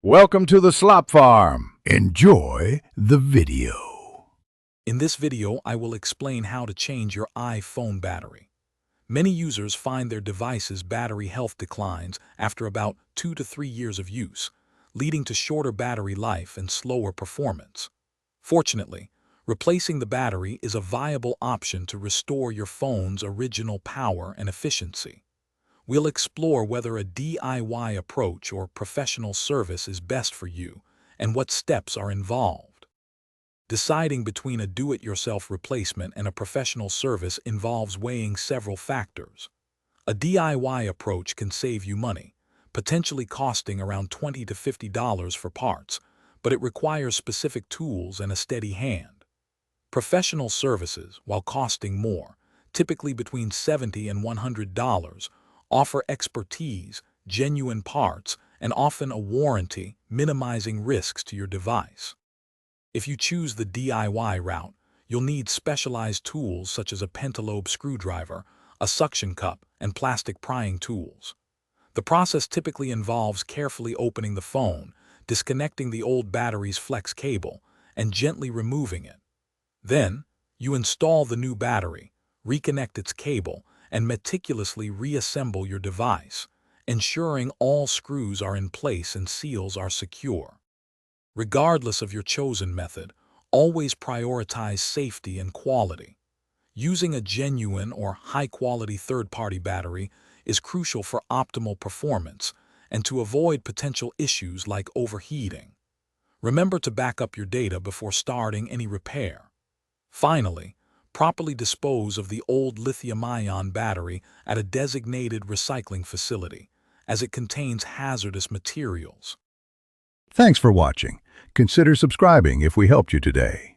Welcome to the Slop Farm. Enjoy the video. In this video, I will explain how to change your iPhone battery. Many users find their device's battery health declines after about 2 to 3 years of use, leading to shorter battery life and slower performance. Fortunately, replacing the battery is a viable option to restore your phone's original power and efficiency. We'll explore whether a DIY approach or professional service is best for you and what steps are involved. Deciding between a do-it-yourself replacement and a professional service involves weighing several factors. A DIY approach can save you money, potentially costing around $20 to $50 for parts, but it requires specific tools and a steady hand. Professional services, while costing more, typically between $70 and $100, offer expertise, genuine parts, and often a warranty, minimizing risks to your device. If you choose the DIY route, you'll need specialized tools such as a pentalobe screwdriver, a suction cup, and plastic prying tools. The process typically involves carefully opening the phone, disconnecting the old battery's flex cable, and gently removing it. Then, you install the new battery, reconnect its cable, and meticulously reassemble your device, ensuring all screws are in place and seals are secure. Regardless of your chosen method, always prioritize safety and quality. Using a genuine or high-quality third-party battery is crucial for optimal performance and to avoid potential issues like overheating. Remember to back up your data before starting any repair. Finally, properly dispose of the old lithium-ion battery at a designated recycling facility, as it contains hazardous materials. Thanks for watching. Consider subscribing if we helped you today.